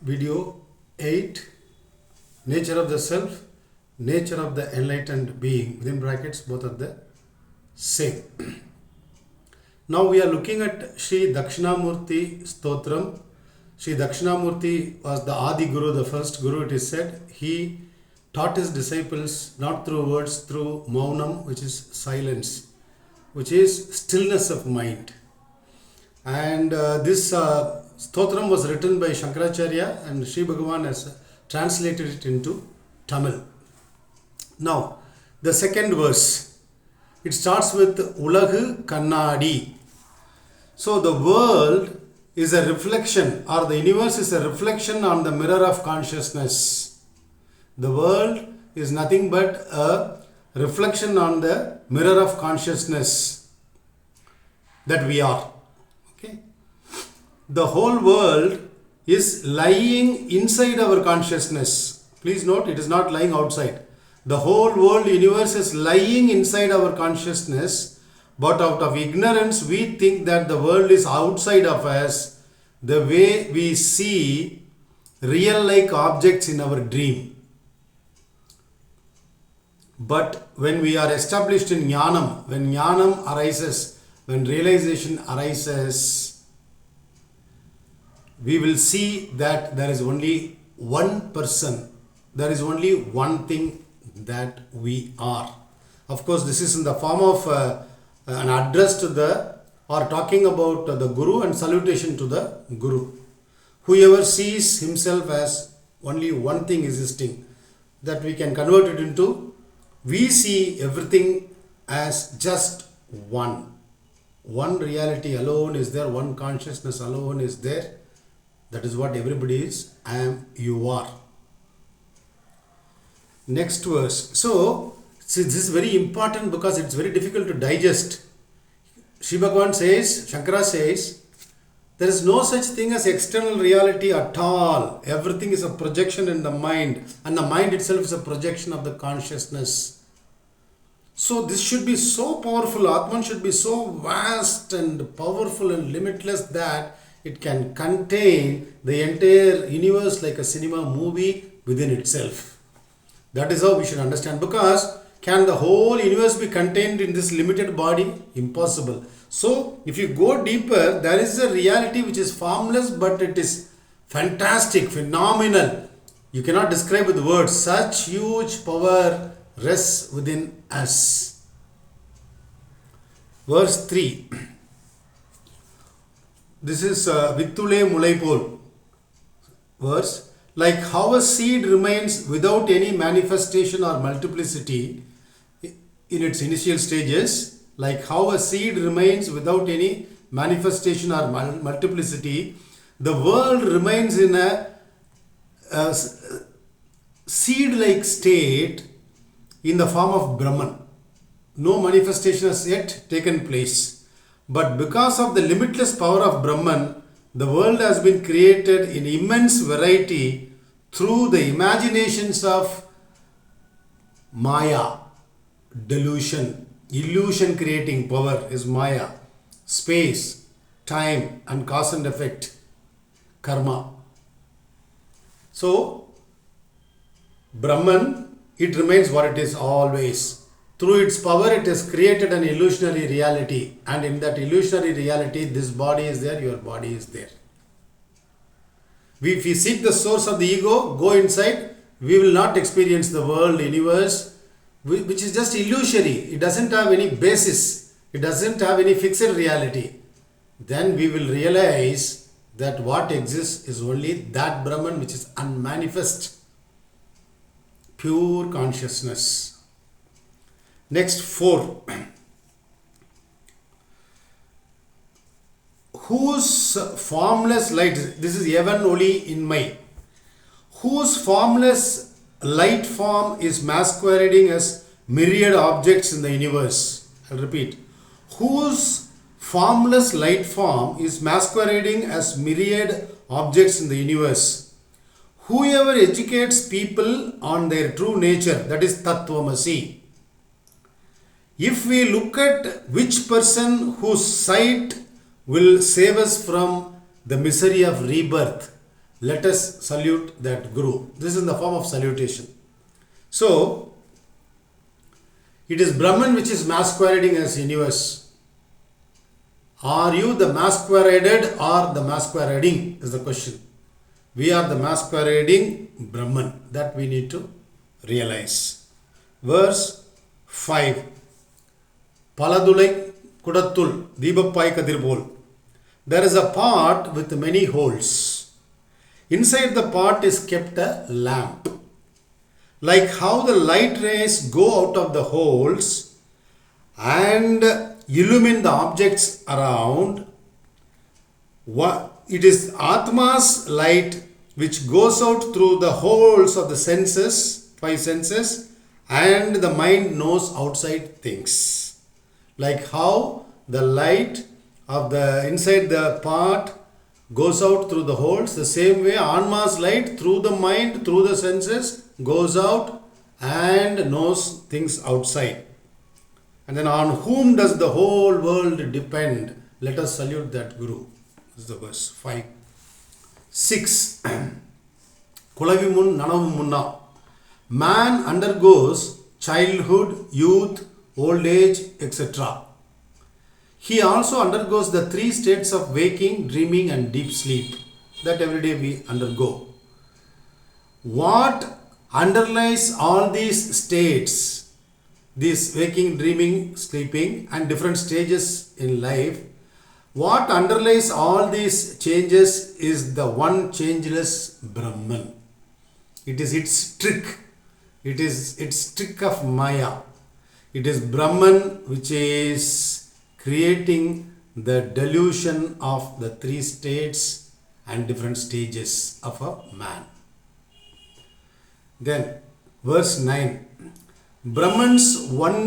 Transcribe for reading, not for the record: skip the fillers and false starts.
video 8, nature of the self, nature of the enlightened being, within brackets both are the same. Now we are looking at Sri Dakshinamurti Stotram. Sri Dakshinamurti was the Adi Guru, the first Guru, it is said. He taught his disciples not through words, through maunam, which is silence, which is stillness of mind. And this Stotram was written by Shankaracharya, and Sri Bhagavan has translated it into Tamil. Now, the second verse, it starts with Ulagu Kannadi. So, the world is a reflection, or the universe is a reflection on the mirror of consciousness. The world is nothing but a reflection on the mirror of consciousness that we are. Okay? The whole world is lying inside our consciousness. Please note, it is not lying outside. The whole world universe is lying inside our consciousness, but out of ignorance we think that the world is outside of us, the way we see real like objects in our dream. But when we are established in Jnanam, when Jnanam arises, when realization arises, we will see that there is only one person, there is only one thing that we are. Of course, this is in the form of an address to the, or talking about the Guru and salutation to the Guru. Whoever sees himself as only one thing existing, that we can convert it into, we see everything as just one. One reality alone is there, one consciousness alone is there. That is what everybody is. I am, you are. Next verse. So, see, this is very important because it's very difficult to digest. Sri Bhagavan says, Shankara says, there is no such thing as external reality at all. Everything is a projection in the mind, and the mind itself is a projection of the consciousness. So this should be so powerful, Atman should be so vast and powerful and limitless that it can contain the entire universe like a cinema movie within itself. That is how we should understand, because can the whole universe be contained in this limited body? Impossible. So if you go deeper, there is a reality which is formless, but it is fantastic, phenomenal. You cannot describe with words. Such huge power rests within us. Verse 3. This is Vittule Mulaipol verse. Like how a seed remains without any manifestation or multiplicity in its initial stages, like how a seed remains without any manifestation or multiplicity, the world remains in a seed-like state in the form of Brahman. No manifestation has yet taken place. But because of the limitless power of Brahman, the world has been created in immense variety through the imaginations of Maya, delusion. Illusion creating power is Maya, space, time and cause and effect, karma. So, Brahman, it remains what it is always. Through its power, it has created an illusionary reality, and in that illusionary reality, this body is there, your body is there. If we seek the source of the ego, go inside, we will not experience the world, universe, which is just illusory. It doesn't have any basis. It doesn't have any fixed reality. Then we will realize that what exists is only that Brahman which is unmanifest, pure consciousness. Next 4. Whose formless light, this is Evan Oli in my, whose formless light form is masquerading as myriad objects in the universe. I'll repeat. Whose formless light form is masquerading as myriad objects in the universe. Whoever educates people on their true nature, that is Tattvamasi. If we look at which person whose sight will save us from the misery of rebirth, let us salute that Guru. This is in the form of salutation. So, it is Brahman which is masquerading as universe. Are you the masqueraded or the masquerading is the question. We are the masquerading Brahman. That we need to realize. Verse 5. Paladulai Kudatul Deebapai Kadirpol. There is a pot with many holes. Inside the pot is kept a lamp. Like how the light rays go out of the holes and illumine the objects around, it is Atma's light which goes out through the holes of the senses, 5 senses, and the mind knows outside things. Like how the light of the inside the pot goes out through the holes, the same way Anma's light through the mind, through the senses, goes out and knows things outside. And then on whom does the whole world depend? Let us salute that Guru. This is the verse 5. 6. Kulavimun Nanavumunna. Man undergoes childhood, youth, old age, etc. He also undergoes the 3 states of waking, dreaming and deep sleep that every day we undergo. What underlies all these states, these waking, dreaming, sleeping and different stages in life, what underlies all these changes is the one changeless Brahman. It is its trick. It is its trick of Maya. It is Brahman which is creating the delusion of the 3 states and different stages of a man. Then verse 9. Brahman's one